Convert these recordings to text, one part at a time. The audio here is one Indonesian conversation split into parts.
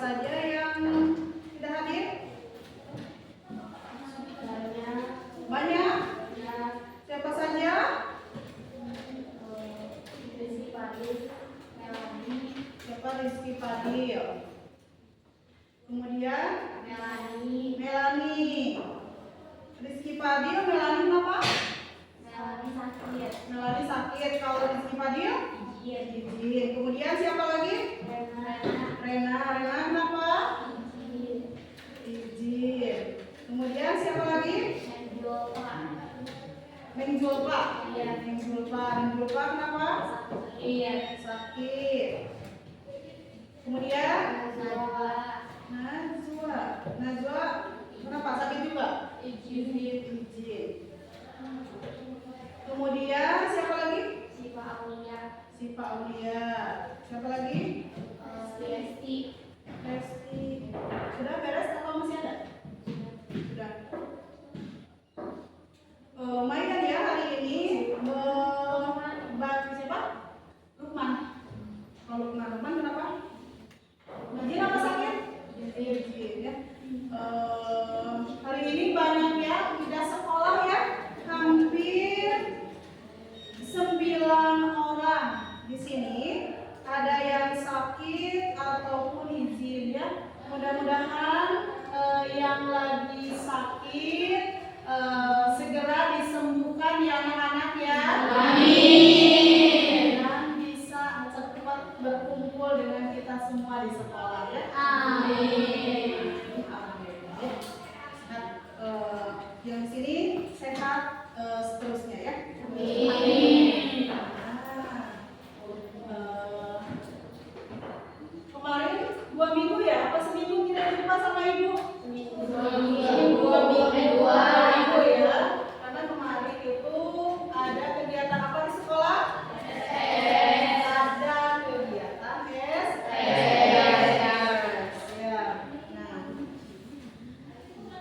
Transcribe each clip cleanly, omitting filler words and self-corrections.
saja yang tidak hadir? Banyak? Siapa saja? Siapa? Rizky Fadil. Kemudian Melani. Rizky Fadil, Melani kenapa? Melani sakit. Kalau Rizky Fadil? Izin. Kemudian siapa lagi? Rena. Rena kenapa? Izin. Kemudian siapa lagi? Neng Julpa. Neng Julpa kenapa? Sakit. Kemudian Najwa kenapa? Sakit juga? Izin. Kemudian siapa lagi? Sipa Aulia. Siapa lagi? Lesti. Sudah beres atau masih ada? Sudah. Mainan ya hari ini. Siapa? Lukman. Kalau Lukman kenapa? Izin apa sakit? Izin ya. Hari ini banyak ya tidak sekolah ya. Hampir 9 orang di sini. Ada yang sakit ataupun izin ya. Mudah-mudahan yang lagi sakit segera disembuhkan ya anak-anak ya. Amin. Dan bisa cepat berkumpul dengan kita semua di sekolah ya. Amin. Yang sini sehat seterusnya ya. Amin. Kemarin 2 minggu ya? Apa seminggu tidak jumpa sama ibu? Seminggu. 2 minggu ya. Karena kemarin itu ada kegiatan apa di sekolah? Ada kegiatan ya. Nah,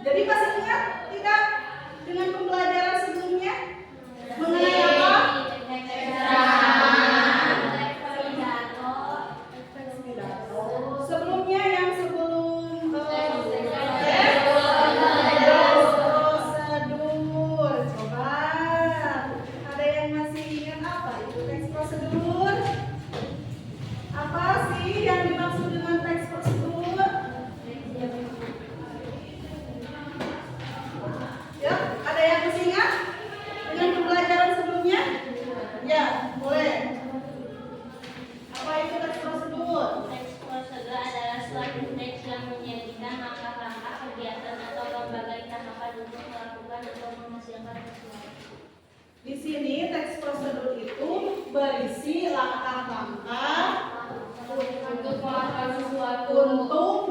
jadi masih ingat tidak dengan pembelajaran sebelumnya mengenai apa? Sebelumnya yang sebelum prosedur, coba ada yang masih ingat apa itu teks prosedur? Apa sih yang dimaksud dengan teks prosedur? Ya, ada yang masih ingat dengan pembelajaran sebelumnya? Ya, boleh. Apa itu teks prosedur? Teks prosedur adalah suatu teks yang menyajikan langkah-langkah kegiatan atau berbagai tahapan untuk melakukan atau menghasilkan sesuatu. Di sini teks prosedur itu berisi langkah-langkah untuk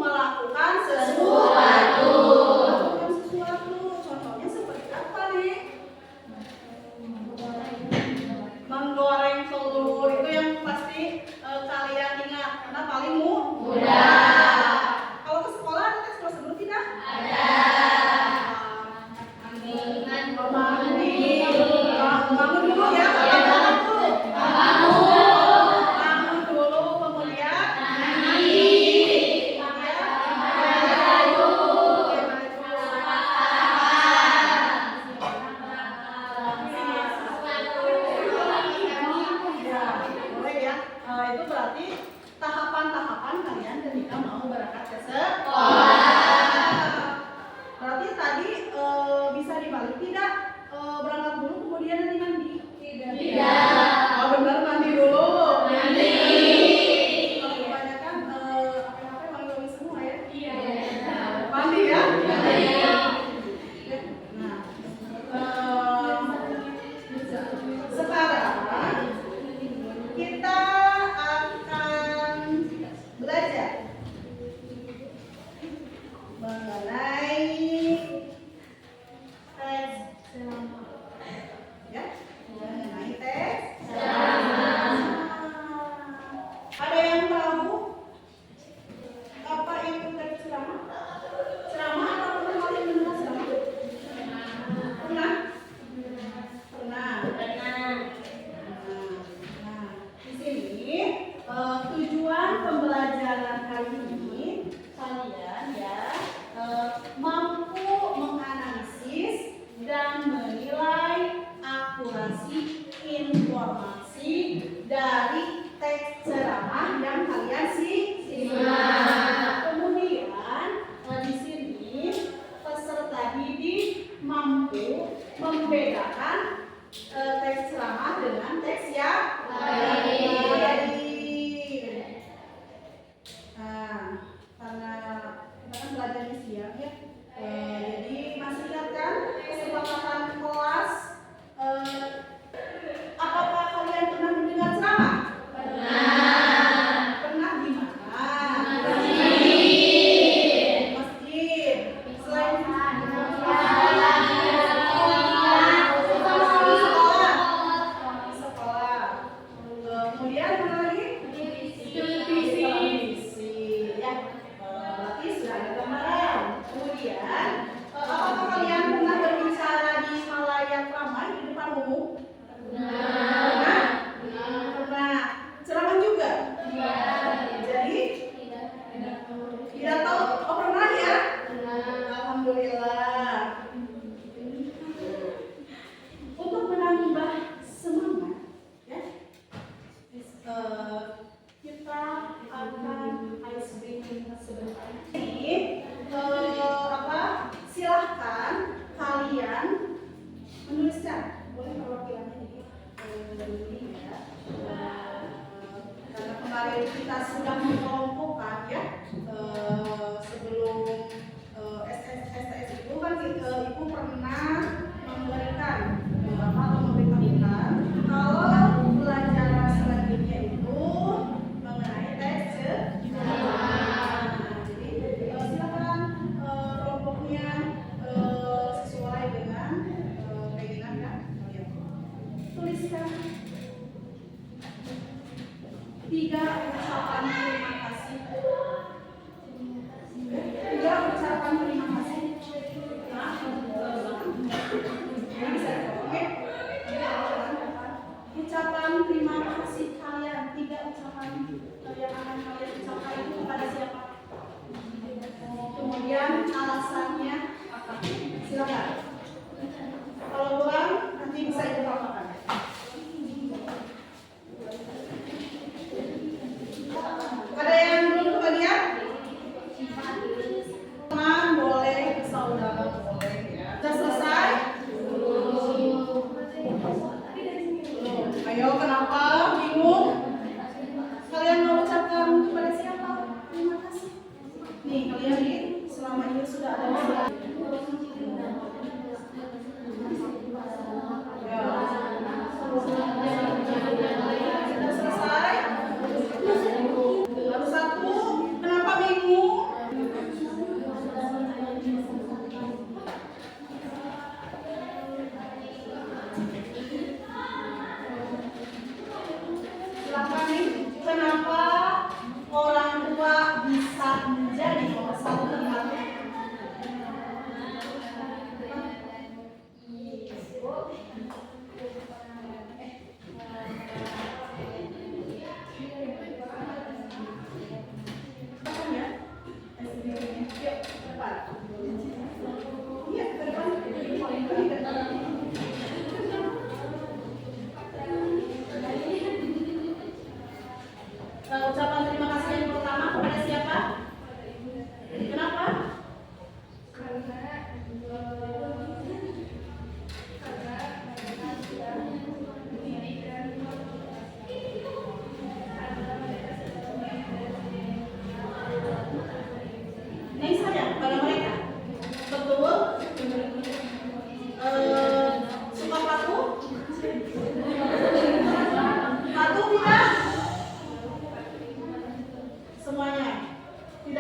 melakukan sesuatu. Contohnya seperti apa nih? Menggoreng telur itu yang pasti kalian ingat karena paling mudah. Kalau ke sekolah ada teks prosedur tidak? Ada. Bangun dulu ya. Bangun dulu kemudian mandi.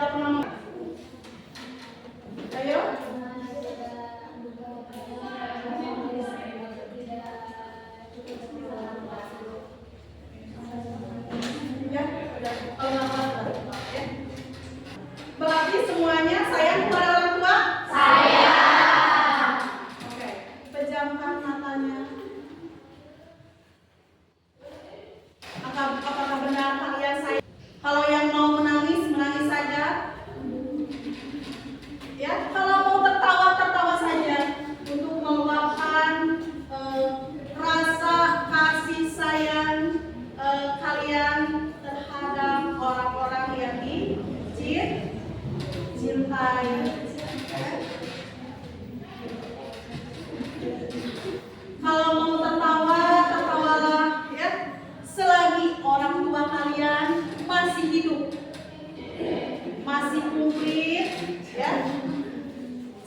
tidak pernah ayo. Ya, udah. Kalau nggak apa-apa, ya. Berarti semuanya sayang kepada orang tua? Sayang. Oke, pejamkan matanya. Apakah benar kalian sayang? Kalau yang mau menangis, menangis saja. Ya, kalau mau tertawa, tertawa saja untuk meluapkan rasa kasih sayang kalian terhadap orang-orang yang dicintai. Kalau mau tertawa, tertawalah, ya. Selagi orang tua kalian masih hidup, masih komplit, ya.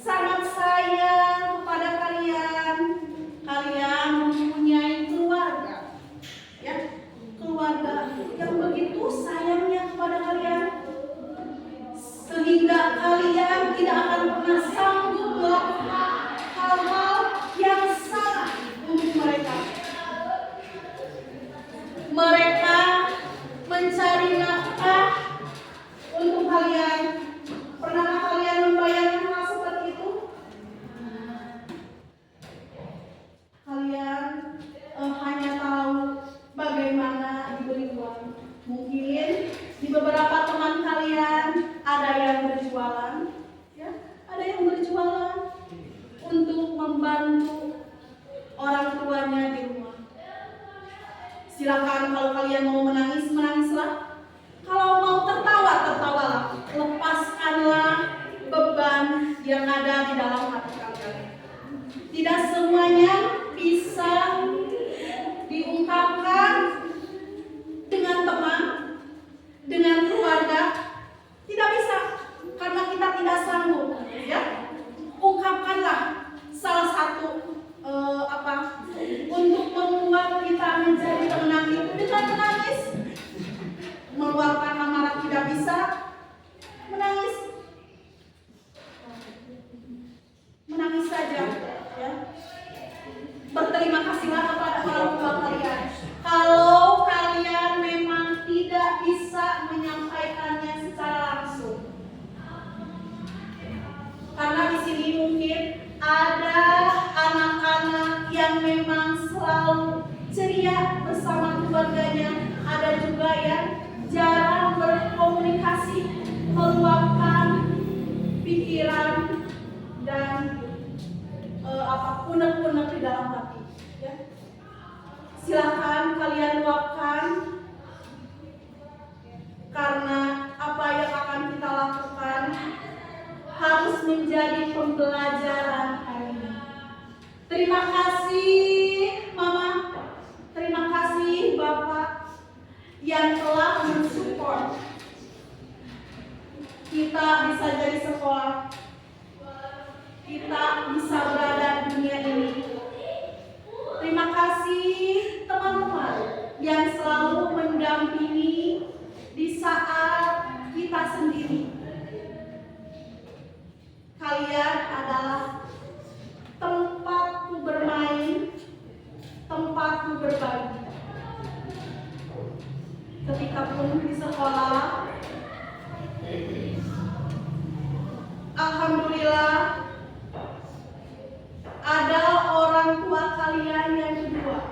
Sangat sayang kepada kalian. Kalian mempunyai keluarga, ya. Keluarga yang begitu sayangnya kepada kalian, sehingga kalian tidak akan pernah sanggup melakukan hal-hal yang salah untuk mereka. Mereka mencari nafkah untuk kalian. Pernahkah kalian membayangkan hal seperti itu? Kalian hanya tahu bagaimana diberi uang. Mungkin di beberapa teman kalian ada yang berjualan, ya, ada yang berjualan untuk membantu orang tuanya di rumah. Silakan, kalau kalian mau menangis, menangislah. Kalau mau tertawa, tertawalah. Lepaskanlah beban yang ada di dalam hati kalian. Tidak semuanya bisa diungkapkan dengan teman, dengan keluarga. Tidak bisa, karena kita tidak sanggup, ya. Ungkapkanlah salah satu untuk membuat kita menjadi tenang itu dengan menangis. Meluapkan amarah tidak bisa, menangis. Menangis saja, ya. Berterima kasihlah kepada orang tua kalian. Kalau kalian memang tidak bisa menyampaikannya secara langsung, karena di sini mungkin ada anak-anak yang memang selalu ceria bersama keluarganya, ada juga yang jarang berkomunikasi, meluapkan pikiran dan unek-unek di dalam hati, ya. Silakan kalian luapkan, karena apa yang akan kita lakukan harus menjadi pembelajaran hari ini. Terima kasih Mama, terima kasih Bapak yang telah mensupport kita bisa jadi sekolah, kita bisa berada di dunia ini. Terima kasih teman-teman yang selalu mendampingi di saat kita sendiri. Kalian adalah tempatku bermain, tempatku berbagi. Ketika pun di sekolah, alhamdulillah ada orang tua kalian yang kedua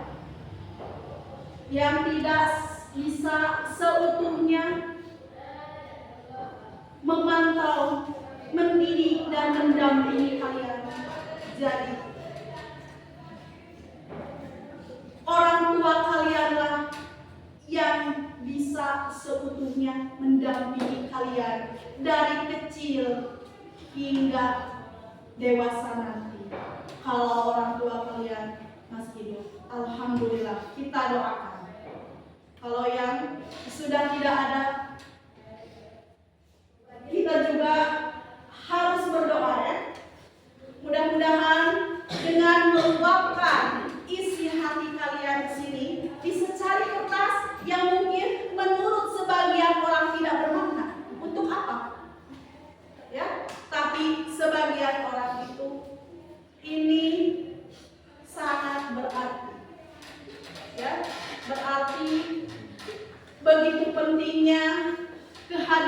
yang tidak bisa seutuhnya memantau, mendidik dan mendampingi kalian. Jadi orang tua kalianlah yang bisa seutuhnya mendampingi kalian dari kecil hingga dewasa nanti. Kalau orang tua kalian masih hidup, alhamdulillah, kita doakan. Kalau yang sudah tidak ada, kita juga harus berdoa, ya. Mudah-mudahan dengan meluapkan isi hati kalian di sini, bisa cari kertas yang mungkin menurut sebagian orang tidak bermakna. Untuk apa?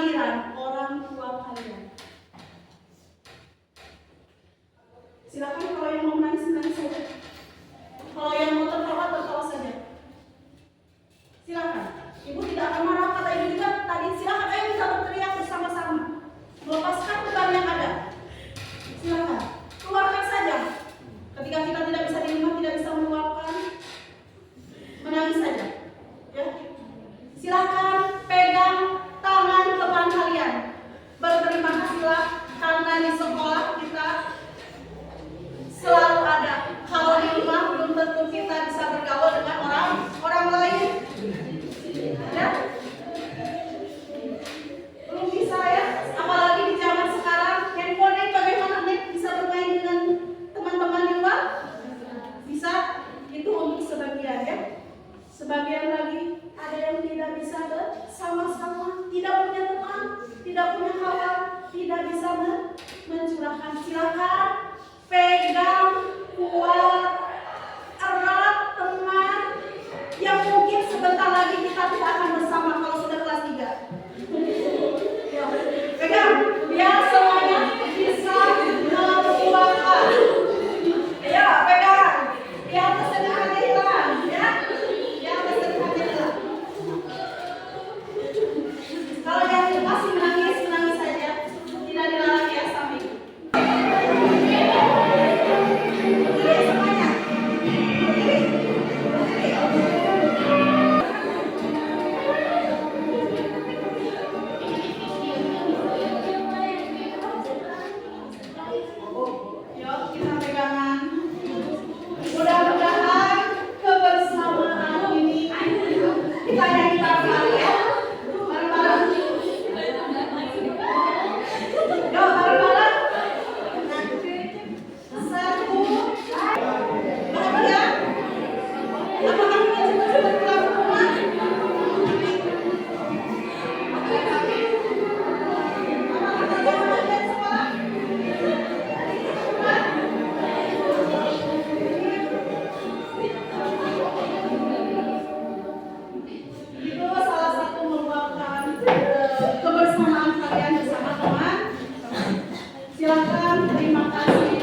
kehadiran orang tua kalian. Silakan kalau yang mau menangis menangis saja. Kalau yang mau tertawa tertawa saja. Silakan. Ibu tidak akan marah, kata ibu juga tadi. Silakan ayo kita berteriak bersama-sama. Melepaskan beban yang ada. Silakan. Keluarkan saja. Ketika kita tidak bisa di rumah, tidak bisa meluapkan, menangis saja. Ya. Silakan pegang tangan teman kalian. Berterima kasihlah karena di sekolah kita selalu ada. Kalau di rumah belum tentu kita bisa bergaul dengan orang lain. Ya? Belum bisa ya, apalagi di zaman sekarang. Handphone bagaimana nih bisa bermain dengan teman-teman di luar? Bisa. Itu untuk sebagian ya. Sebagian lagi ada yang tidak bisa bersama-sama, tidak punya teman, tidak punya kawan, tidak bisa mencurahkan. Silakan pegang kuat erat teman yang mungkin sebentar lagi kita tidak akan bersama kalau sudah kelas 3. Ya, pegang biar semuanya bisa meluapkan. Ya, pegang biar kesedihannya hilang ya. Kalau yang masih menangis, menangis saja. Tidak dilarang ya, sampai. Berdiri semuanya. Yuk, kita pegangan. Mudah-mudahan kebersamaan ini kita nyanyi bareng ya. Bareng-bareng. Yuk, bareng-bareng. Satu. Bahagia. Apakah kita cepat-cepat pulang ke rumah? Apakah kita jangan bagian sekolah? Itu salah satu merupakan kebersamaan kalian bersama teman. Silakan, terima kasih.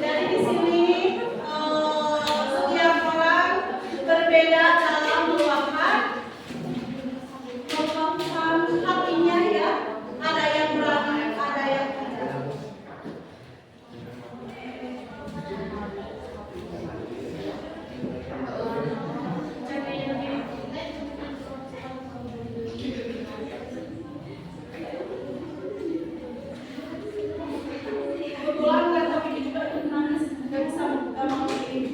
Jadi di sini setiap orang berbeda dalam meluapkan hatinya ya. Ada yang berani, ada yang tidak. Kebetulan laptop ini juga nangis, nggak bisa mau ini.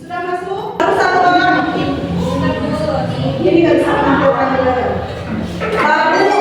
Sudah masuk? Harus satu orang. Ini nggak bisa menampilkan juga. Lalu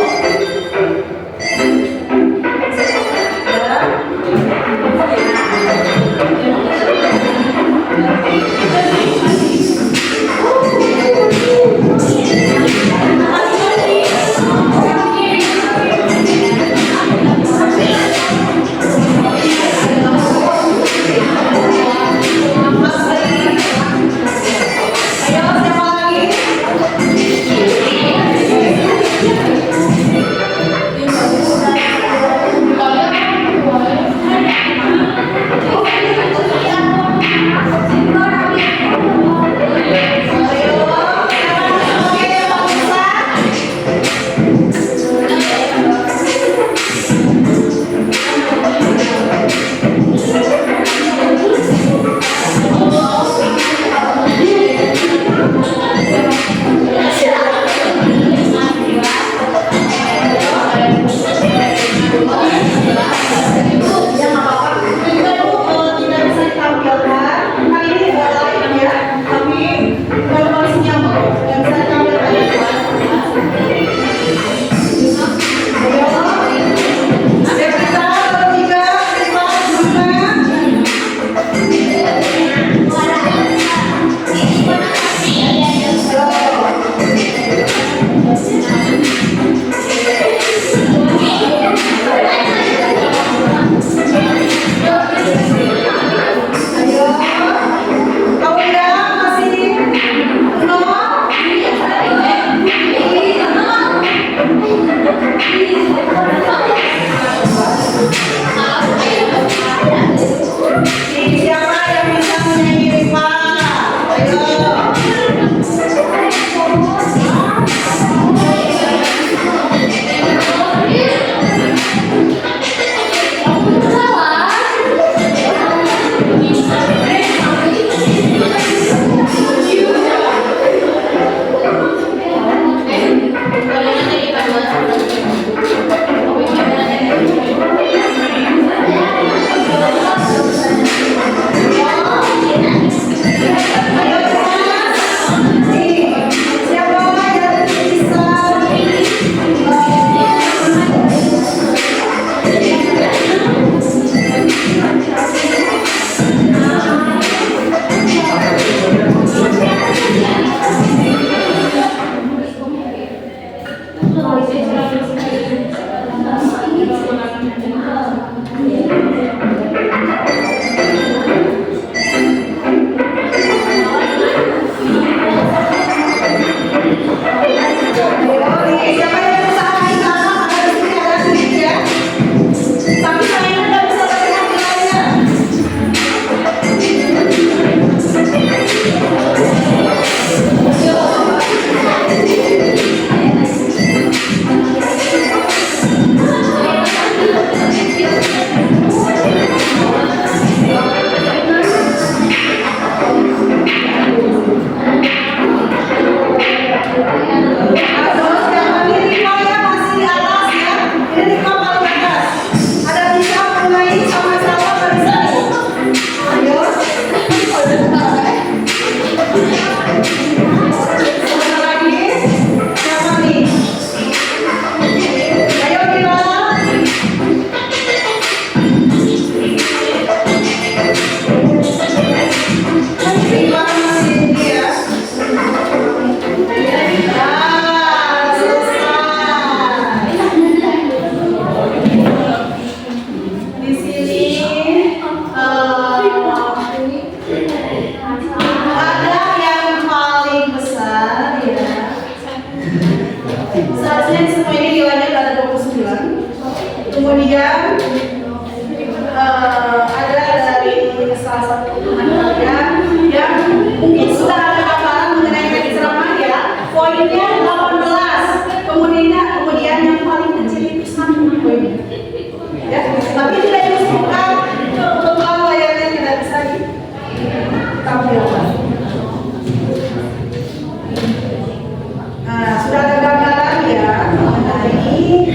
sudah ada gambaran ya mengenai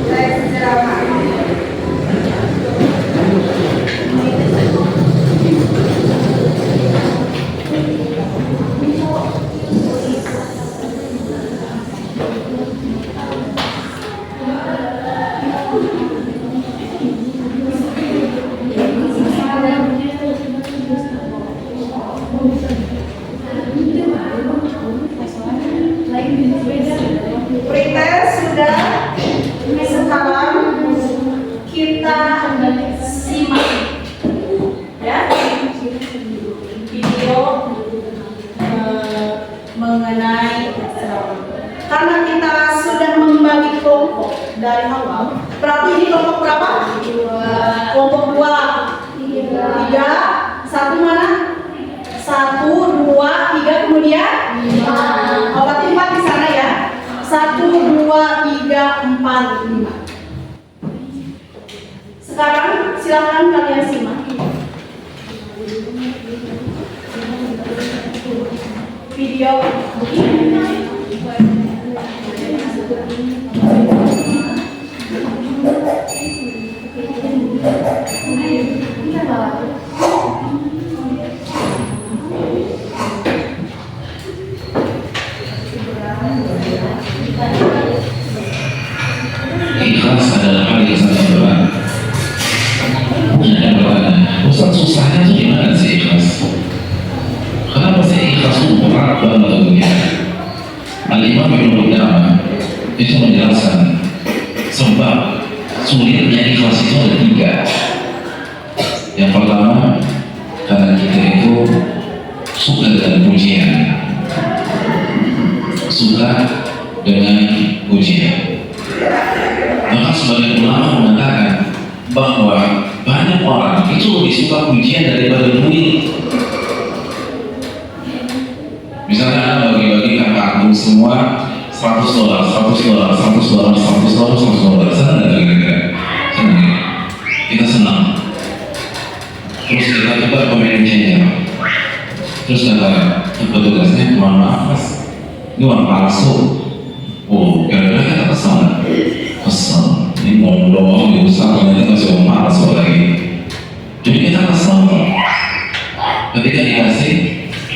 teks ceramah. amalan 5. Sekarang silakan kalian simak video Ikhlas adalah hal yang sangat berat. Ada bertanya, Ustaz susahnya itu gimana sih ikhlas? Kenapa sih ikhlas itu berat banget tentunya? Al-Imam Ibnu Qudamah itu menjelaskan sebab sulitnya ikhlas itu ada 3. Yang pertama, karena kita itu suka dengan pujian, suka dengan pujian. Maka sebagian ulama mengatakan bahwa banyak orang itu lebih suka pujian daripada duit. Misalnya Anda bagi-bagi kakak agung semua $100, $100, $100, $100, $100, senang nggak kira-kira? Senang ya? Kita senang. Terus kita coba komentarnya, terus kata petugasnya, mohon maaf mas, ini uang palsu. Oh, kira-kira kita kesal. Kesal, ini ngomong-ngomong di usaha ternyata masih uang palsu lagi. Jadi kita kesal ketika dikasih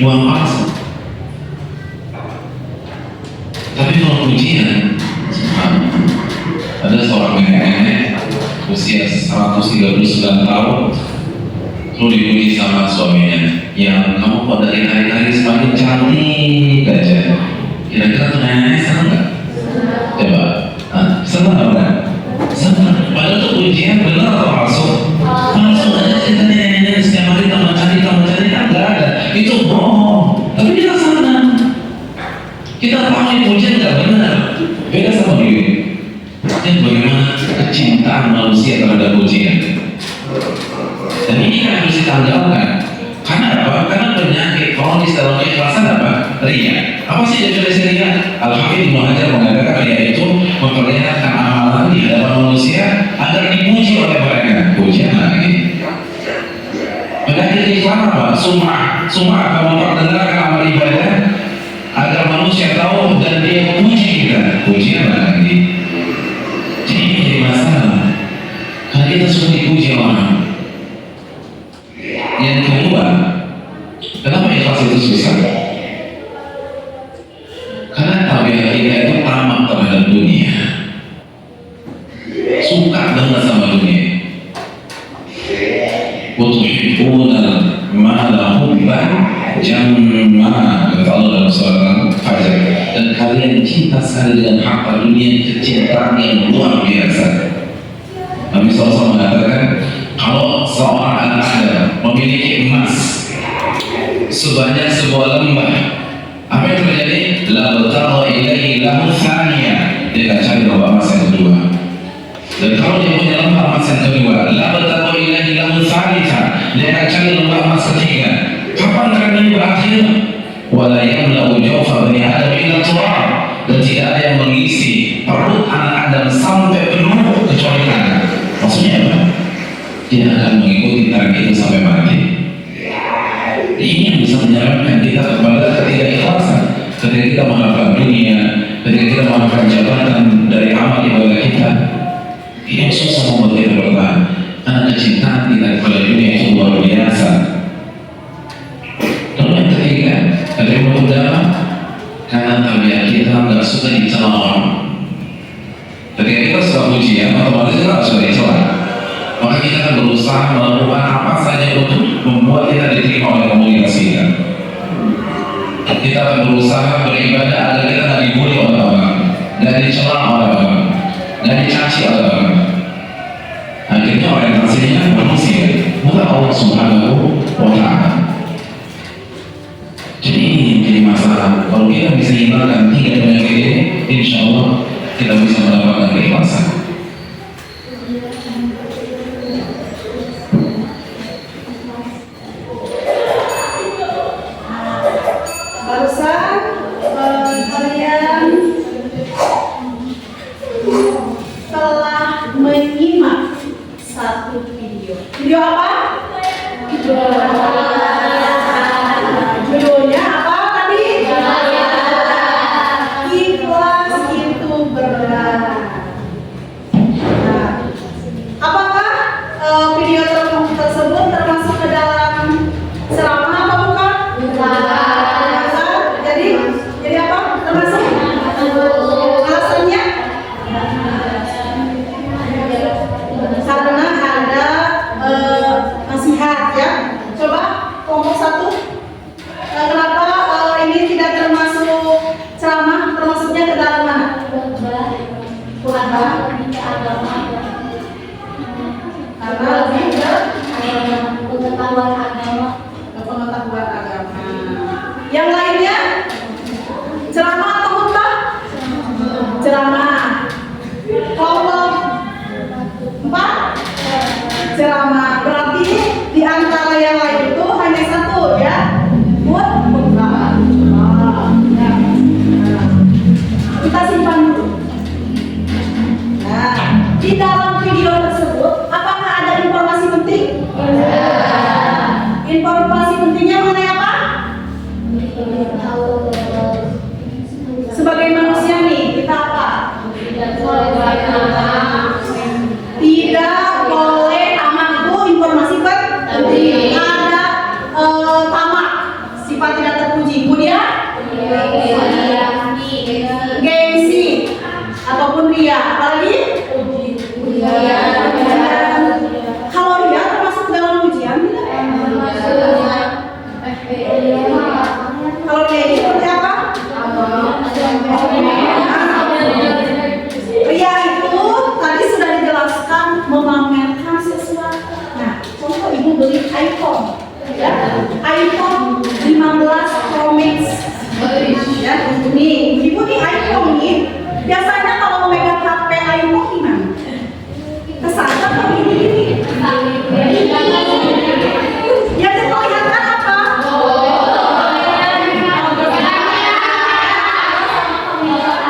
uang palsu. Tapi kalau pujian, ada seorang nenek usia 139 tahun, lalu dipuji sama suaminya, yang kamu kok dari hari-hari semakin cantik aja. Kira-kira tuh nenek senang nggak? Coba, senang nggak? Senang. Padahal tuh pujian benar atau palsu? Palsu aja cerita nenek setiap hari tambah cantik kan nggak ada. Itu bohong. Tapi kita senang. Kita tahu ini pujian nggak benar. Beda sama diri. Dan bagaimana kecintaan manusia terhadap pujian. Dan ini kan harus ditanggalkan. Karena apa? Karena penyakit kronis dalam keikhlasan apa? Ria. Apa sih definisi ria? Al-Hafidz Ibnu Hajar mengatakan ria itu memperlihatkan amalan di hadapan manusia agar dipuji oleh mereka. Pujian lagi. Penyakit iklan apa? Sum'ah. Sum'ah apa? Memperdengarkan amal ibadah agar manusia tahu dan dia puji kita. Pujian lagi. Jadi ini jadi masalah. Karena kita suka dipuji orang. Yang kedua, kenapa ikhlas itu susah? Karena tabiat kita itu tamak terhadap dunia, suka banget sama dunia. Utuhibbuna ma'ala hubban jamma, kata Allah dalam surat Al-Fajr. Dan kalian cinta sekali dengan harta dunia, kecintaan yang luar biasa. Nabi SAW mengatakan, kalau seorang anak Adam memiliki emas sebanyak sebuah lembah, apa yang terjadi? La batagha ilaihi lahu thaniya, dia akan cari lembah emas yang kedua. Dan kalau dia punya lembah emas yang kedua, la batagha ilaihi lahu thalitha, dia akan cari lembah emas ketiga. Kapan akan ini berakhir? Wala yamla'u jawfa bani Adam illa turab, dan tidak ada yang mengisi perut anak Adam sampai penuh kecuali tanah. Maksudnya apa? Dia akan mengikuti target itu sampai mati. Ini yang bisa menyerahkan kita kepada ketidakikhlasan. Ketika kita mengharapkan dunia, ketika kita mengharapkan jabatan dari amal ibadah kita, ini susah membuat kita bertahan. Karena kecintaan kita kepada dunia itu luar biasa. Lalu yang ketiga, ada yang pertama, karena tabiat kita nggak suka dicela orang. Ketika kita suka pujian, otomatis kita nggak suka dicela. Maka kita akan berusaha melakukan apa saja untuk membuat kita diterima oleh komunitas kita. Kita akan berusaha beribadah agar kita nggak dibully oleh orang, nggak dicela oleh orang, nggak dicaci oleh orang. Akhirnya orientasinya manusia, bukan Allah Subhanahu wa Ta'ala. Jadi ini jadi masalah. Kalau kita bisa hilangkan 3 penyakit ini, insya Allah kita bisa mendapatkan keikhlasan. barusan kalian Video apa? Judulnya apa tadi? Ikhlas itu berat. Nah, apakah video tersebut termasuk ke dalam ceramah apa bukan? Termasuk. Jadi apa? Termasuk? Alasannya? Karena ada nasihat ya. Coba kelompok 1. Kenapa ini tidak termasuk ceramah? Termasuknya ke dalam mana? Khutbah. Karena lebih ke pengetahuan agama. pengetahuan agama. Yang lainnya? Ceramah atau khutbah? Ceramah. Kelompok 4. Ceramah. Berarti di antara yang lain itu hanya satu ya. Khutbah. Ya. Nah, kita simpan dulu. Nah, di dalam video tersebut apakah ada informasi penting? Informasi pentingnya mengenai apa? Sebagai manusia nih, kita apa? Tidak boleh tamak itu informasi penting. Ada tamak, sifat tidak terpuji. Kemudian gengsi ataupun ria. Apalagi? Kalau ria termasuk dalam pujian tidak? Kalau ria ini seperti apa? Ria itu tadi sudah dijelaskan memamerkan sesuatu. Nah, contoh ibu beli iPhone, ya, iPhone 15 Pro Max. Ya, nih, ibu nih iPhone nih. Biasanya kalau memegang HP iPhone gimana? Kesana atau gini? Yang diperlihatkan apa?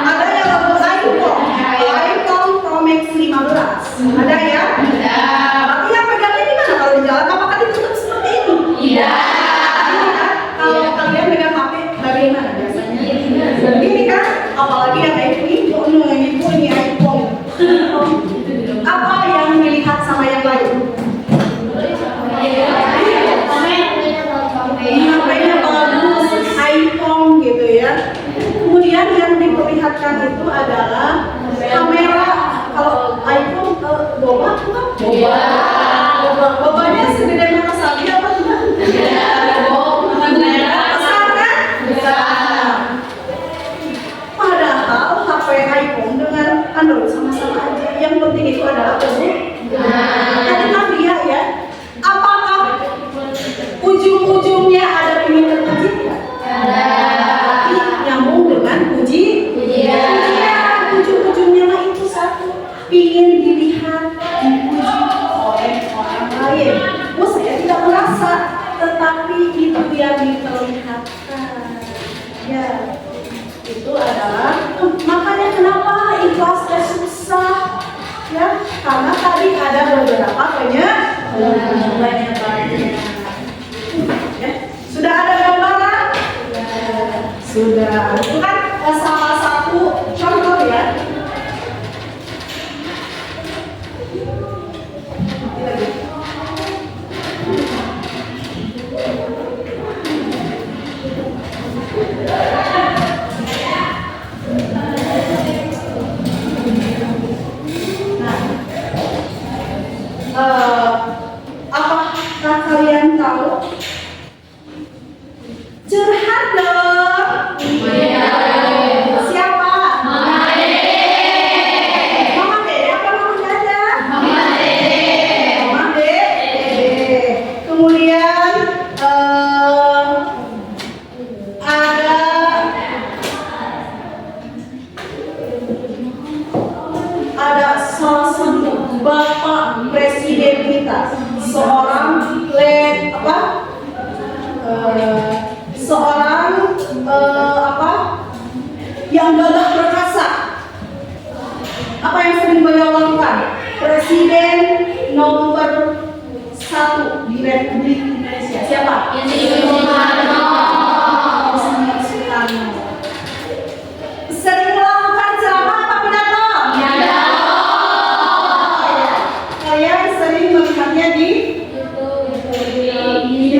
Ada yang logo iPhone Pro Max 15. Ada ya? Berarti yang pegang ini mana kalau di jalan? Apakah ditutup seperti ini? Tidak. Kalau kalian pegang HP bagaimana biasanya? Ini kan, apalagi yang iPhone ini iPhone. Apa yang dilihat sama yang lain? HP-nya bagus, iPhone gitu ya. Kemudian yang diperlihatkan itu adalah kamera. Kalau iPhone boba bukan? Bobanya segede mata sapi apa tidak? Besar kan? Besar. Padahal HP iPhone dengan Android sama-sama aja. Yang penting itu adalah tadi kan dia ya. Apakah ujung-ujungnya ada ingin terpuji tidak? Tapi nyambung dengan pujian. Ujung-ujungnya mah itu satu, ingin dilihat, dipuji oleh orang lain. Oh, saya tidak merasa, tetapi itu yang diperlihatkan. Ya, itu adalah makanya kenapa ikhlas susah. Ya, karena tadi ada beberapa banyak. Ya, sudah ada gambaran? Sudah. Itu kan salah satu contoh ya. Lagi. Apakah kalian tahu? Curhat dong. Siapa? Mama Dede apa Mama Dada? Mama Dede. Kemudian ada salah satu Bapak Presiden kita, seorang yang gagah perkasa. Apa yang sering beliau lakukan? Presiden nomor 1 di Republik Indonesia? Siapa? Soekarno. Soekarno. Sering melakukan ceramah apa pidato? Kalian sering melihatnya di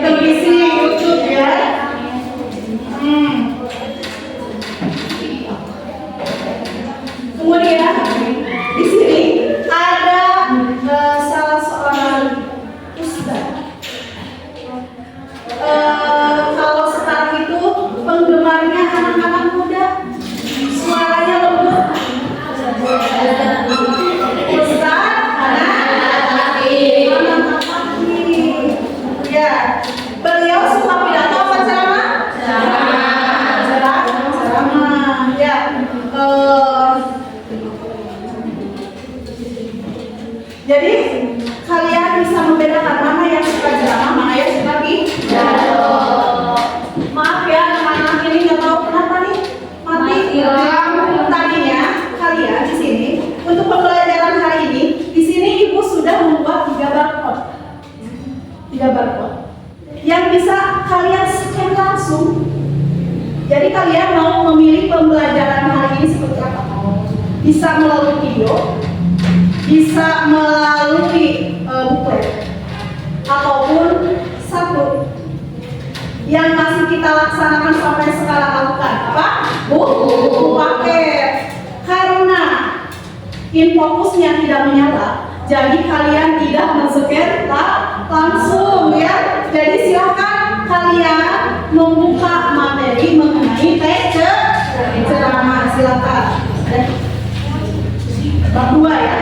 televisi, YouTube ya. Kemudian di sini ada salah seorang ustaz. Kalau sekarang itu penggemarnya anak-anak muda, suaranya lembut. Ustaz, anak laki. Ya, beliau suka pidato apa ceramah? Ceramah. Ya. Jadi kalian bisa membedakan mana yang suka ceramah, mana yang suka pidato. Maaf ya, anak-anak ini nggak tahu kenapa nih mati. Tadinya kalian di sini untuk pembelajaran hari ini, di sini ibu sudah membuat 3 barcode. 3 barcode yang bisa kalian scan langsung. Jadi kalian mau memilih pembelajaran hari ini seperti apa? Bisa melalui video, bisa melalui booklet, ataupun satu yang masih kita laksanakan sampai sekarang lakukan apa? Buku paket. Karena infokusnya tidak menyala, jadi kalian tidak men-scan langsung ya. Jadi silakan kalian membuka materi mengenai teks ceramah. Silakan. Bab 2 ya.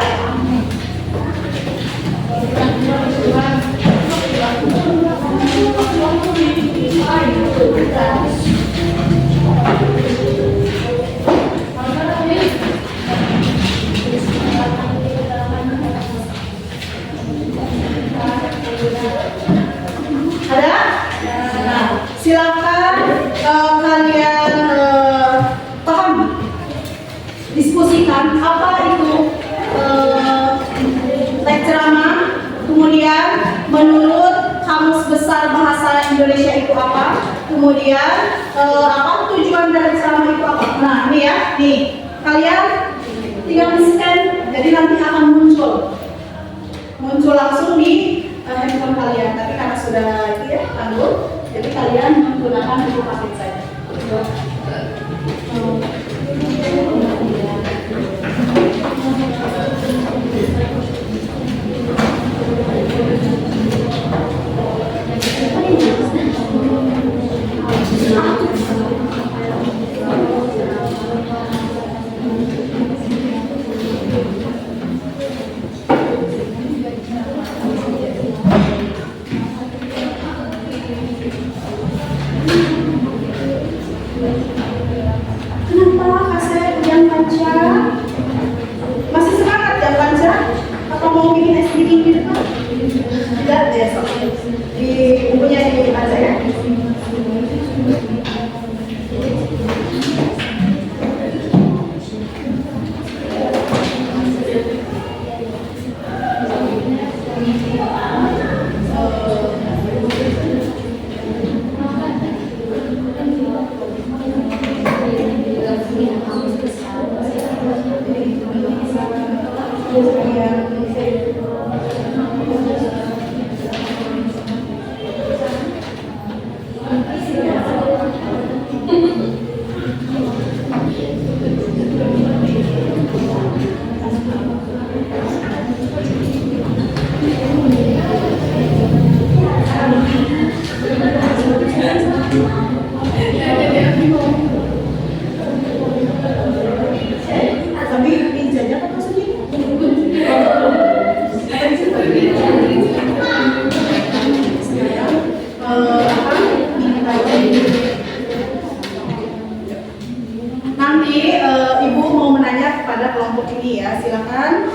Ada? Nah, silakan kalian paham, diskusikan apa itu teks ceramah, kemudian menurut Kamus Besar Bahasa Indonesia itu apa, kemudian apa tujuan dari ceramah itu apa. Nah ini ya, nih kalian tinggal di-scan, jadi nanti akan muncul langsung di handphone kalian. Tapi karena sudah itu ya tanggung, jadi kalian menggunakan buku paket saja. Kenapa Kasep yang panca? Masih semangat yang panca? Atau mau bikin es bikin di depan? Tidak, besok di bukunya dibaca ya. Tapi pinjanya apa maksudnya? Nanti ibu mau menanya kepada kelompok ini ya, silakan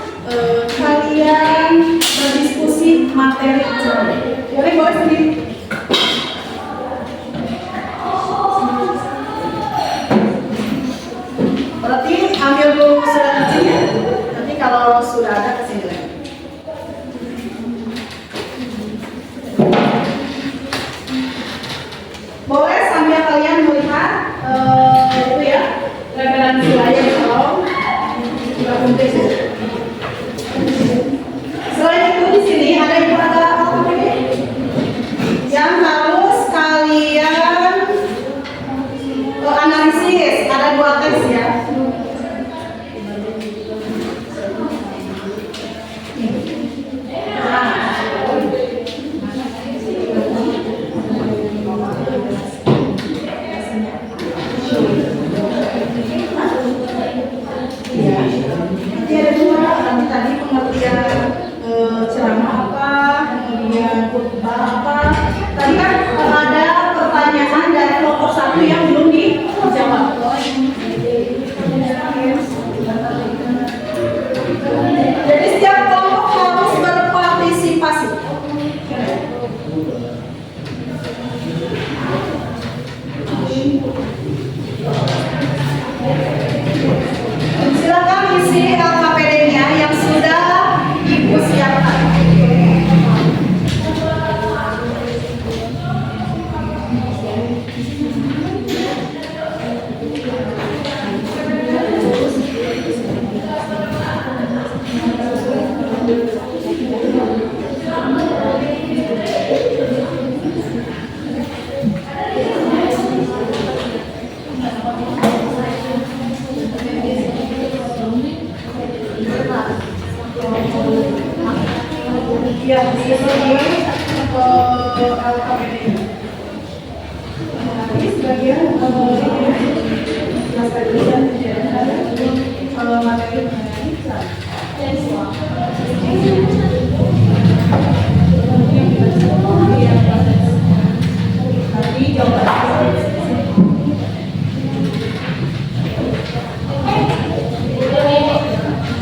kalian berdiskusi materi ceramah. Boleh sendiri. Berarti ambil dulu surat izinnya. Nanti kalau sudah ada kesini lagi. itu ya referensi layar tolong dibangun. Selain itu di sini ada apa ini yang harus kalian analisis. Ada 2 tes ya. Nanti ada 2, tadi pengertian ceramah apa, kemudian khutbah apa. Tadi kan ada pertanyaan dari kelompok 1 yang belum dijawab. Jadi setiap kelompok harus berpartisipasi. Silakan isi LKPD-nya yang sudah Ibu siapkan. Ya, di LKPD. Nanti sebagian materi tadi jawaban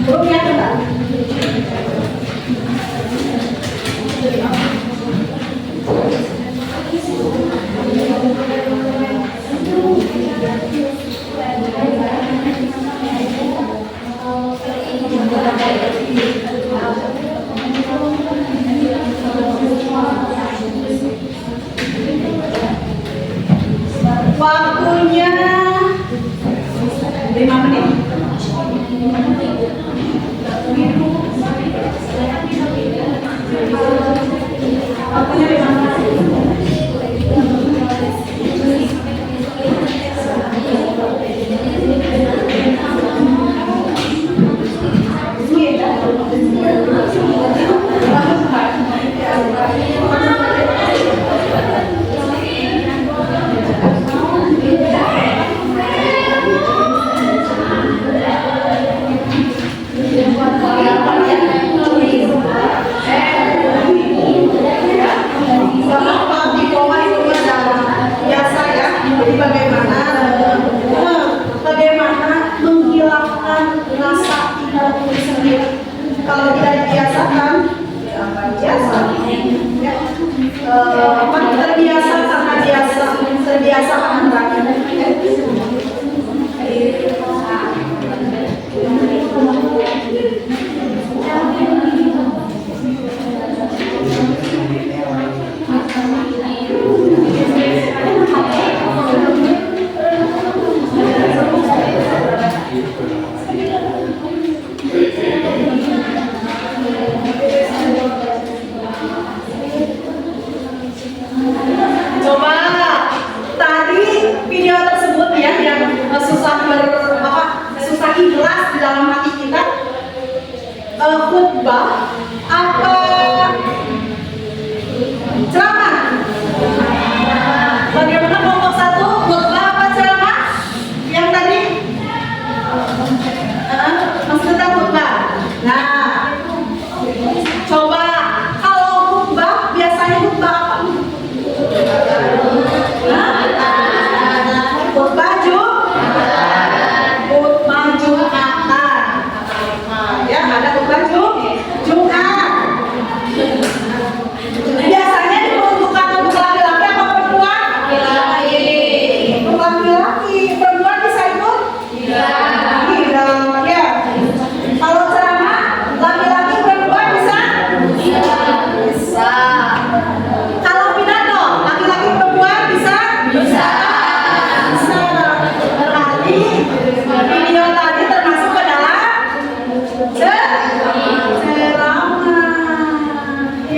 belum ya Mbak?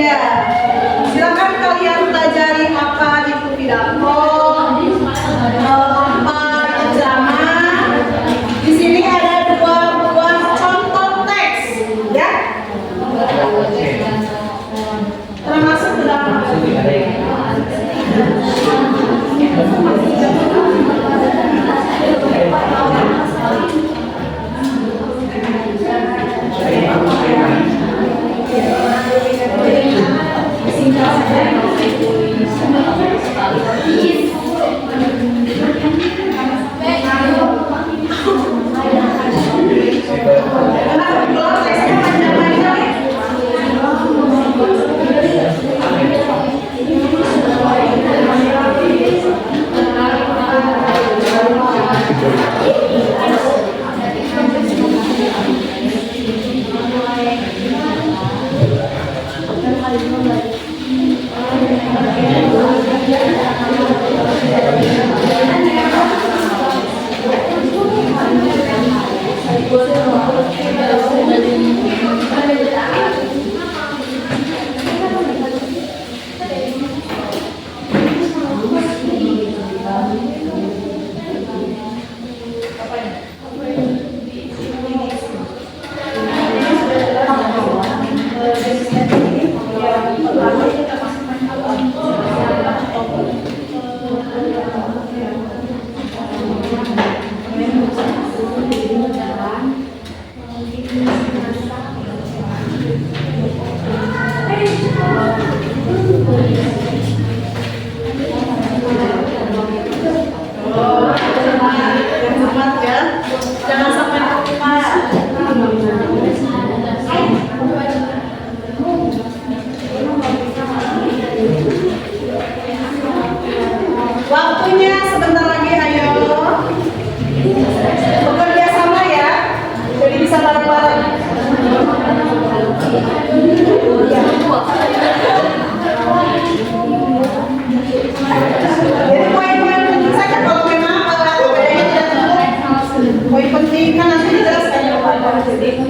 Iya. Silakan kalian pelajari apa itu pidato, apa itu ceramah. Di sini ada dua buah contoh teks, ya. Termasuk dalam jangan sampai lupa. Waktunya sebentar lagi, ayo. Bekerja sama ya, jadi bisa bareng-bareng. Jadi poin-poin penting saja kalau memang ada yang tidak cukup. Poin penting kan nanti dijelaskan kepada jadi yang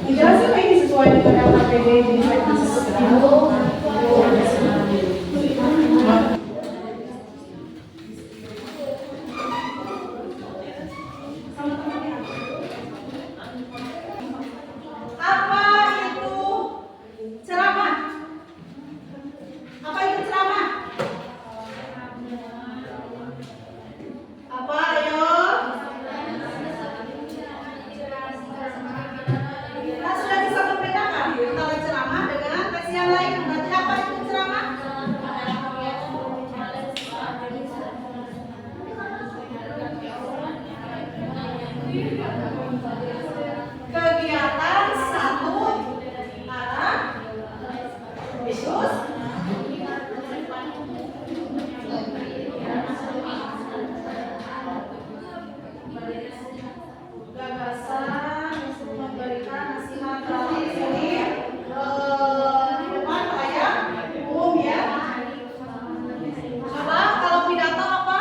dijelasin ini sesuai dengan LKPD di apa itu ceramah? Apa itu ceramah? Apa ayo? Kita sudah bisa membedakan antara ceramah dengan tes yang lain. Berarti apa itu ceramah? Kegiatan satu arah Yesus gagasan untuk memberikan nasihat dari sini di depan ayat umum ya. Coba kalau pidato apa?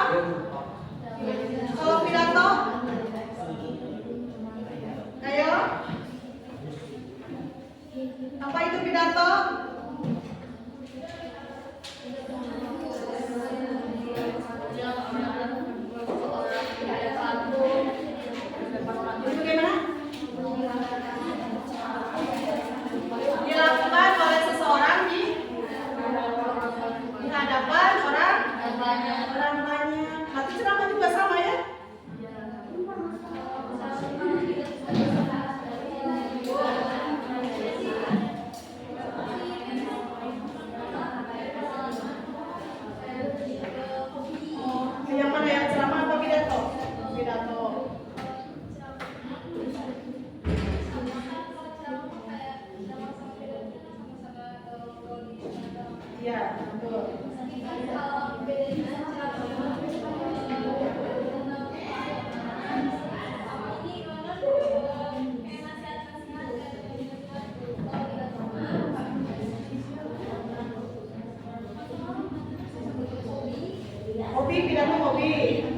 pidato hobi.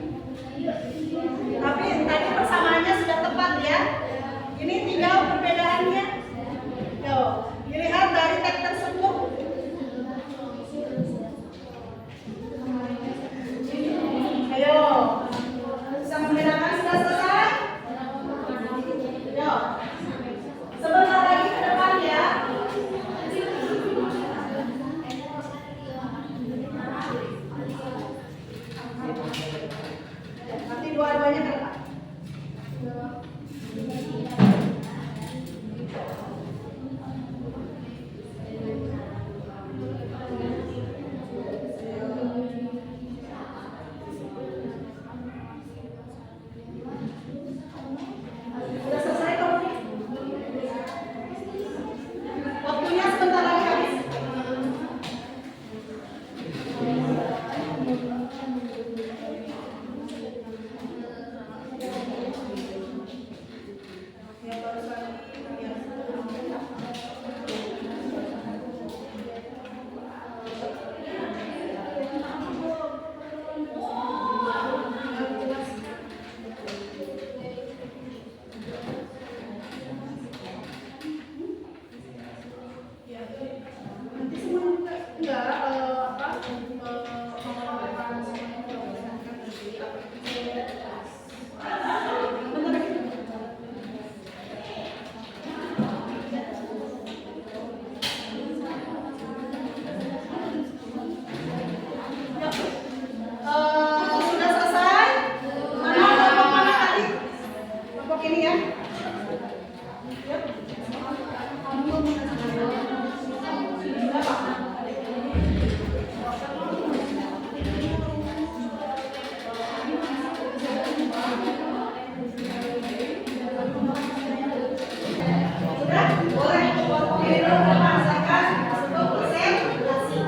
Tapi tadi persamaannya sudah tepat ya. Ini tinggal perbedaannya. Yo, dilihat dari teks tersebut. Ayo, bisa membedakan sudah selesai? Yo, sebentar lagi ke depan ya. Nanti dua-duanya ke depan. Sudah selesai kamu? Waktunya sebentar lagi habis. Ya, barusan ya. Ya, nanti semua enggak apa mengeluarkan semuanya sudah selesai. Mana kelompok mana tadi? Kelompok ini ya. Yuk. Sudah? Boleh kelompok ini merasakan sebelum presentasi.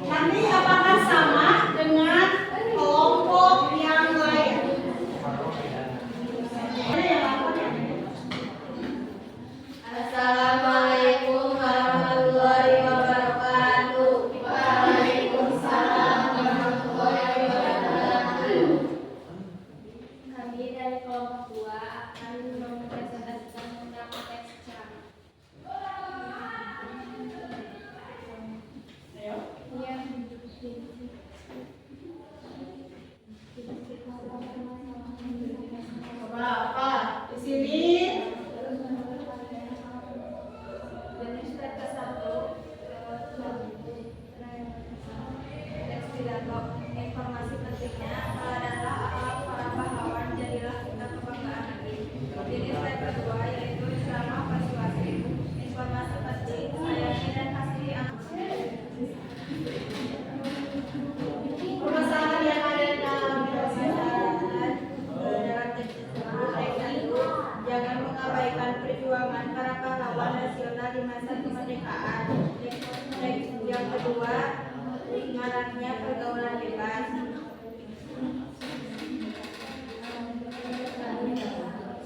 Nanti apakah sama dengan kelompok yang lain? Ada yang lapor ya? Assalamualaikum warahmatullahi wabarakatuh. Waalaikumsalam warahmatullahi wabarakatuh. Kami dari kelompok 2 akan mempresentasikan tentang teks ceramah. Ayo. Apa? Di sini Jenis teks ke-1 teks pidato. Informasi pentingnya adalah para pahlawan, jadilah kita kebanggaan negeri. Jenis teks kedua yaitu ceramah persuasif. Informasi penting, sayangi dan kasihi anak. permasalahan yang ada dalam dalam teks itu jangan mengabaikan perjuangan para pahlawan nasional di masa kemerdekaan. Teks yang kedua, maraknya pergaulan bebas.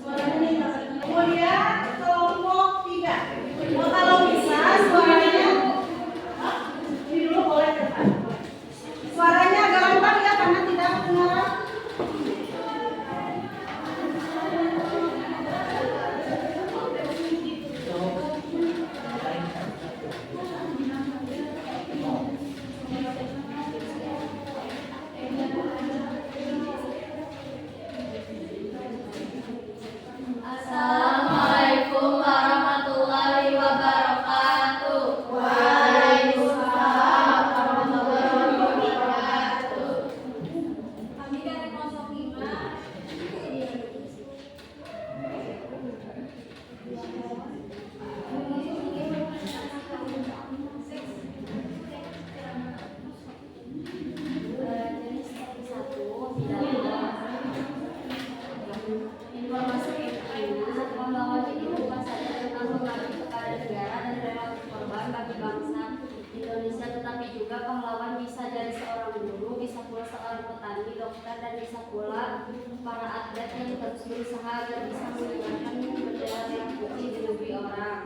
Suaranya nih, kemudian kelompok 3. Kalau bisa suaranya ini dulu boleh ke depan. Suaranya agak lantang ya karena tidak kedengaran. Assalamualaikum warahmatullahi wabarakatuh. Waalaikumsalam warahmatullahi wabarakatuh. Kami dari kelompok 5. Jenis teks 1 informasi membawa ini bukan saja tentang pengabdi kepada negara dan rela berkorban bagi bangsa Indonesia, tetapi juga pahlawan bisa dari seorang guru, bisa pula seorang petani, dokter, dan bisa pula para atlet yang terus berusaha agar bisa menegakkan bendera merah putih di negeri orang.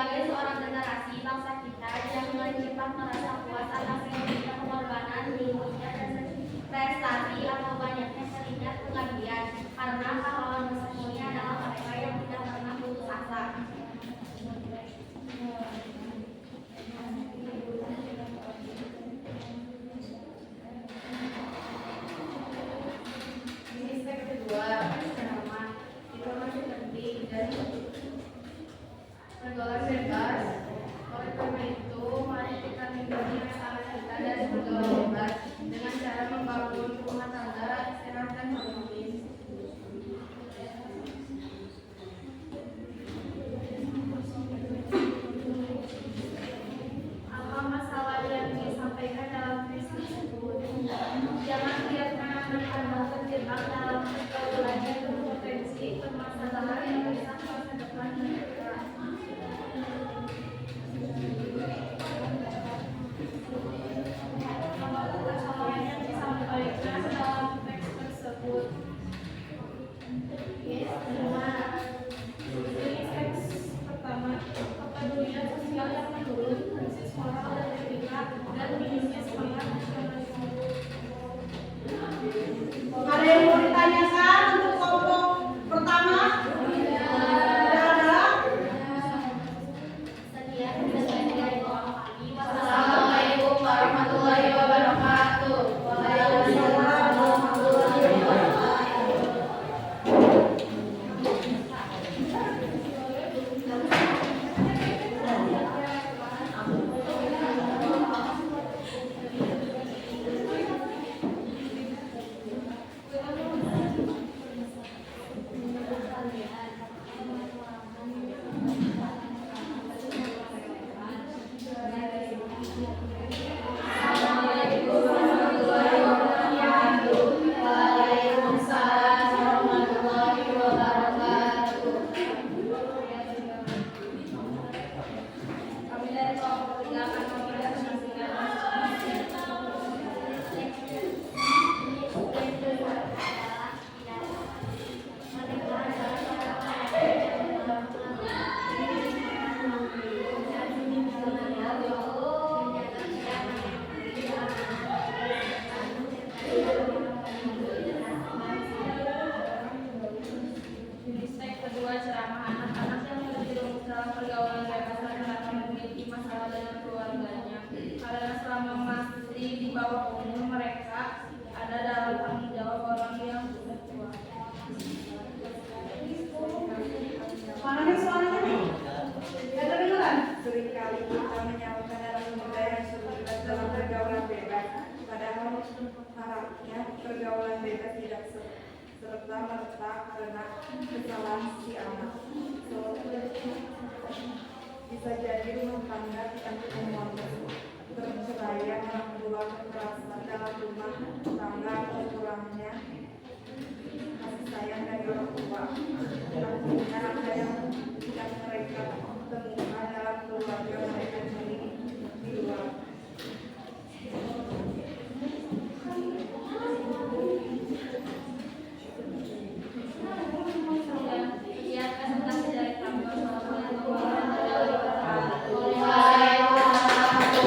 Sebagai seorang generasi bangsa kita yang mencipta merasa puas atas banyaknya pengorbanan, tingginya prestasi atau banyaknya keringat pengabdian, karena pahlawan besar mulia adalah mereka yang tidak pernah putus asa. Pergaulan bebas. Oleh karena itu, mari kita lindungi anak-anak kita dari pergaulan bebas dengan cara membangun rumah tangga sehat dan harmonis. Apa masalah yang disampaikan dalam tulis tersebut? Jangan biarkan anak-anak terjebak dalam pergaulan yang berpotensi permasalahan yang merusak masa depan mereka. Masalah yang disampaikan dalam teks tersebut. Tulis teks pertama, kepedulian sosial yang menurun, krisis moral dan etika, dan minimnya semangat nasionalisme. Ada yang mau ditanyakan untuk kelompok pertama? Tidak ada. Sekian penjelasan dari doa kami. Assalamualaikum warahmatullahi wabarakatuh. Waalaikumsalam warahmatullahi wabarakatuh. Waalaikumsalam warahmatullahi wabarakatuh. Kami dari kelompok 3 akan memberikan Teks kedua, ceramah anak-anak yang terjerumus dalam pergaulan bebas rata-rata memiliki masalah dengan keluarganya karena selama masih di bawah umur mereka ada dalam tanggung jawab orang yang sudah tua. Mana nih suaranya nih? Gak kedengeran? Seringkali kita menyalahkan anak muda yang terlibat dalam pergaulan bebas, padahal harapnya pergaulan bebas tidak serta merta karena kesalahan si anak. Bisa jadi rumah tangga dianggap memuaskan perceraian, orang tua, kekerasan dalam rumah tangga, kurangnya kasih sayang dari orang tua. Artinya ada yang tidak mereka temukan dalam keluarga mereka sendiri di luar. Sekian presentasi dari kami. Wassalamualaikum warahmatullahi wabarakatuh.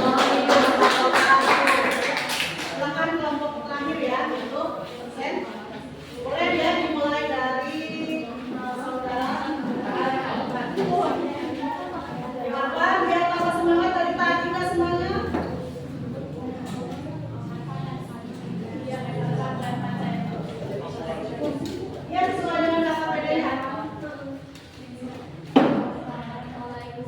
Silakan kelompok terakhir ya, untuk dosen. Boleh ya dimulai dari saudara. Silakan biar tambah semangat dari tadi nggak semangat. Ya sesuai dengan KKPD-nya.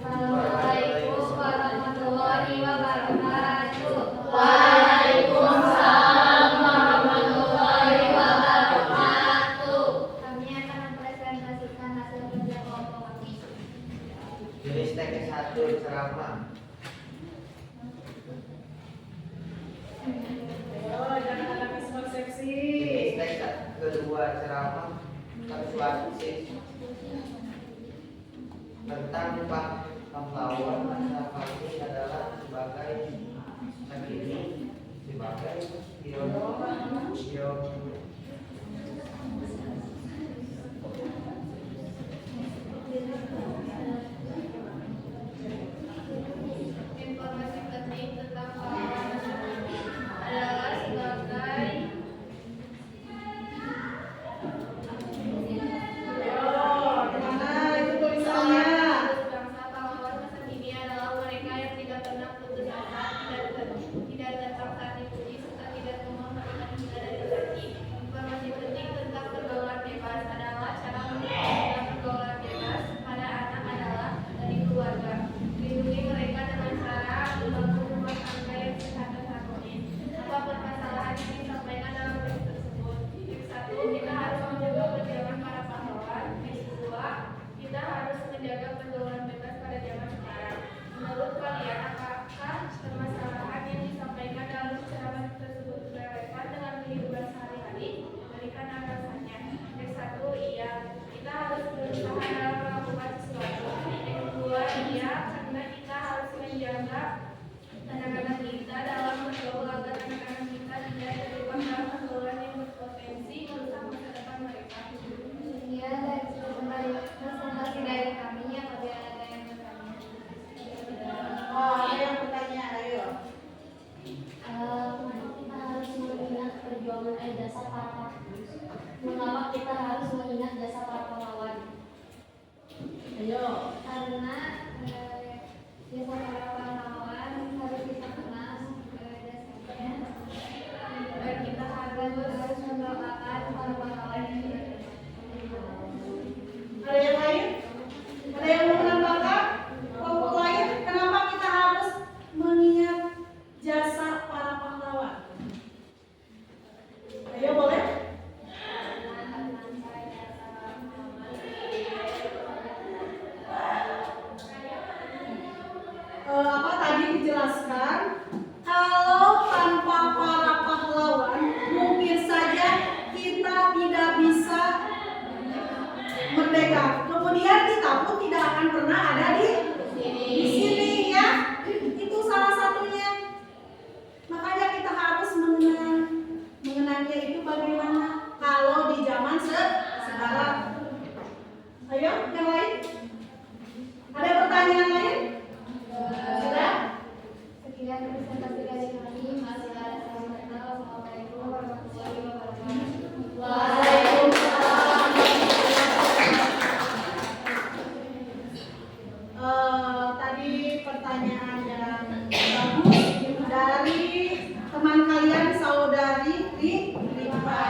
Assalamualaikum warahmatullahi wabarakatuh. Waalaikumsalam warahmatullahi wabarakatuh. Kami akan mempresentasikan hasil kerja kelompok kami. Jenis teks 1 ceramah. Ayo jangan ada miskonsepsi. Jenis teks kedua ceramah persuasif tentang pahlawan masa kini adalah sebagai sakini sebagai hero. anak-anak kita dalam bergaul agar anak-anak kita tidak terlibat pergaulan yang berpotensi merusak masa depan mereka. Ya, dari presentasi dari kami apabila ada yang bertanya. Ada yang bertanya, ayo. Kita harus mengingat perjuangan jasa para mengapa kita harus mengingat jasa para pahlawan? Ayo. Karena jasa para pahlawan harus kita kenal jasanya dan kita harus mendoakan para pahlawan ini. Ada yang lain? Ada yang mau menambahkan? Kelompok lain, kenapa kita harus mengingat jasa para pahlawan? Ayo boleh? Apa tadi dijelaskan? Kalau tanpa para pahlawan, mungkin saja kita tidak bisa merdeka. Kemudian kita pun tidak akan pernah ada di sini ya. Itu salah satunya. Makanya kita harus mengenangnya itu bagaimana kalau di zaman sekarang. Ayo, yang lain? Ada pertanyaan lain? Sudah? Sekian presentasi dari kami. Masih ada Assalamualaikum warahmatullahi wabarakatuh. Waalaikumsalam. Tadi pertanyaan yang bagus dari teman kalian, saudari Rifa.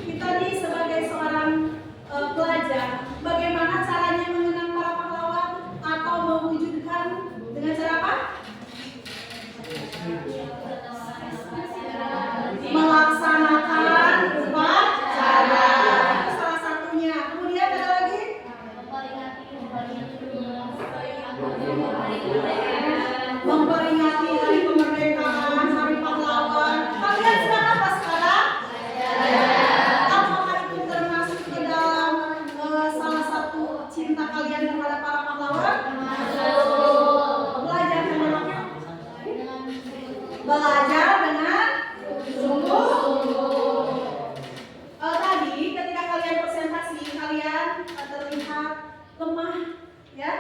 Kita nih sebagai seorang pelajar, bagaimana caranya mengenang para pahlawan atau mewujudkan dengan cara apa? Melaksanakan upacara. Salah satunya. Kemudian ada lagi? Memperingati hari kemerdekaan, hari pahlawan. Kalian sedang apa sekarang? Apakah itu termasuk ke dalam salah satu cinta kalian kepada para pahlawan? Belajar dengan apa? Belajar dengan sungguh-sungguh. Tadi ketika kalian presentasi, kalian terlihat lemah, ya,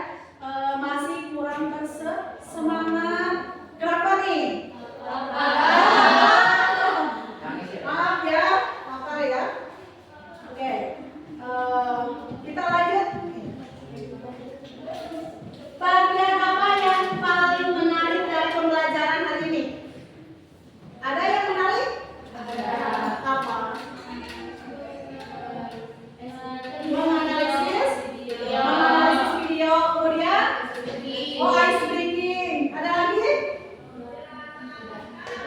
masih kurang bersemangat. Kenapa nih? Maaf ya, apa ya? Oke, kita lanjut. Bagian apa yang paling menarik dari pembelajaran hari ini? Ada yang menarik? Apa? Menganalisis video, kemudian ice breaking. Ada lagi?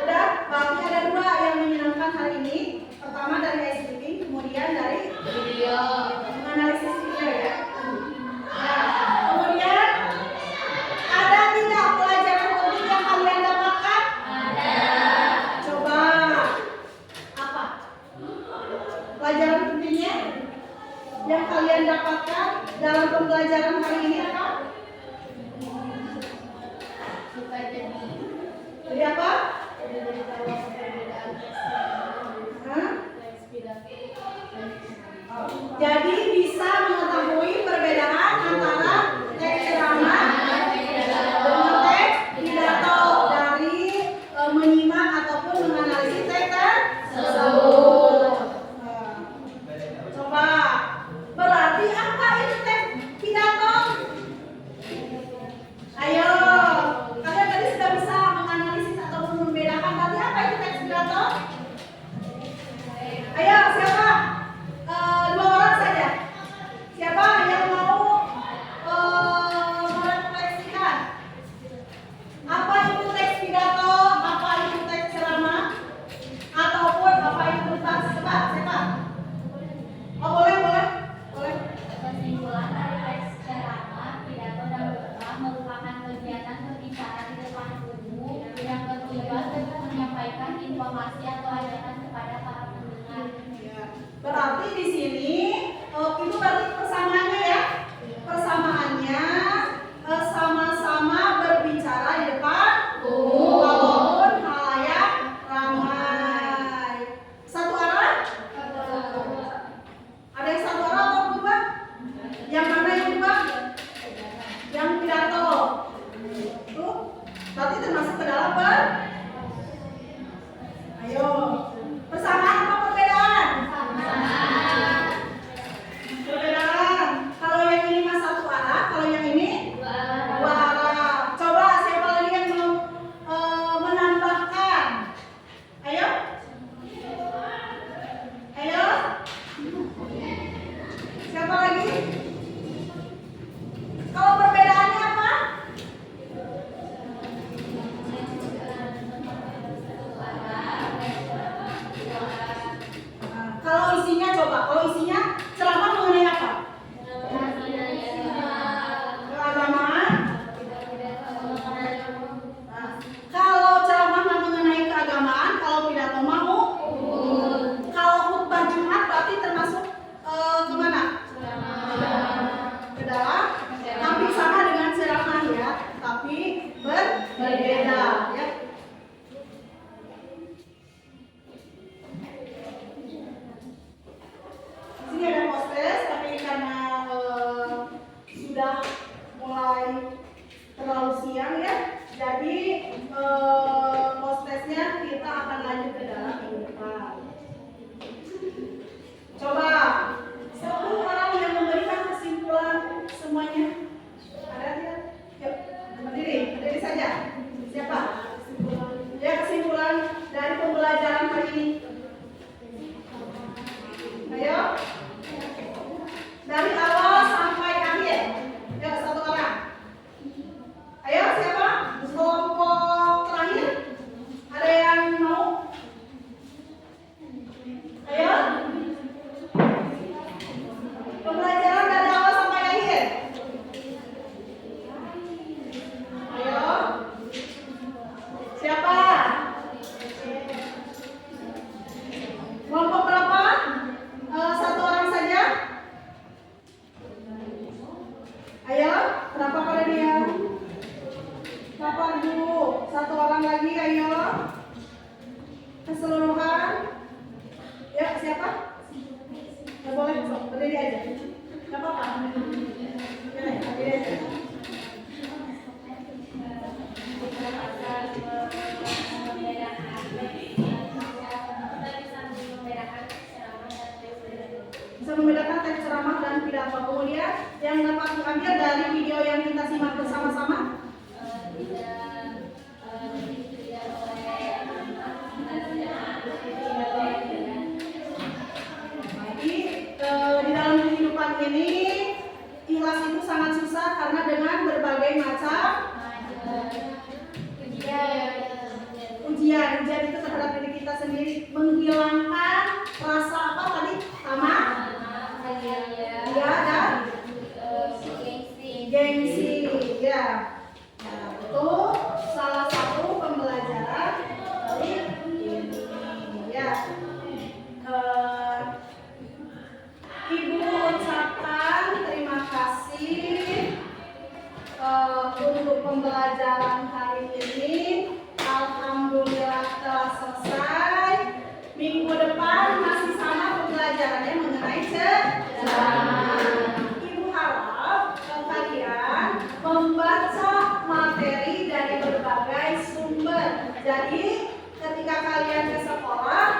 Udah, berarti ada dua yang menyenangkan hari ini. Pertama dari ice breaking, kemudian dari video, menganalisis video ya. Nah, kemudian ada tidak pelajaran penting yang kalian dapatkan? Ada. Coba apa? Pelajaran pentingnya yang kalian dapatkan dalam pembelajaran hari ini apa? Jadi apa? Hah? Jadi bisa mengetahui perbedaan antara teks ceramah dengan teks pidato dari menyimak ataupun menganalisis teks tersebut. Coba, berarti apa itu teks pidato? Ayo, kalian tadi sudah bisa menganalisis ataupun membedakan. Berarti apa itu teks pidato? Ayo, siapa? Dua orang saja. sudah mulai terlalu siang ya. Jadi hostesnya kita akan lanjut ke dalam minggu depan. Coba satu orang yang memberikan kesimpulan semuanya. Ada tidak? Yuk, berdiri saja. Siapa? Ya, kesimpulan dari pembelajaran hari ini. Ayo. Dari awal sampai akhir. Yuk, satu orang. Ayo, siapa? Kelompok terakhir. Ada yang mau? Ayo. Pembelajaran dari awal sampai akhir. Ayo. Siapa? Kelompok berapa? Satu orang saja. Ayo, berapa pada dia? Lapar dulu. Satu orang lagi, ayo. Keseluruhan. Ya, siapa? Nggak boleh, sok, berdiri aja. Nggak apa-apa. Berdiri aja. Bisa membedakan teks ceramah dan pidato. Kemudian yang dapat diambil dari video yang kita simak bersama-sama. Jadi di dalam kehidupan ini ikhlas itu sangat susah karena dengan berbagai macam ujian itu terhadap diri kita sendiri, menghilangkan rasa apa tadi? Tamak, ya, dan gengsi, ya. Nah, itu salah satu pembelajaran dari ini, ya. Ibu ucapkan terima kasih untuk pembelajaran hari ini. Alhamdulillah telah selesai. Minggu depan masih sama pembelajarannya mengenai sejarah. Ibu harap kalian membaca materi dari berbagai sumber. Jadi ketika kalian ke sekolah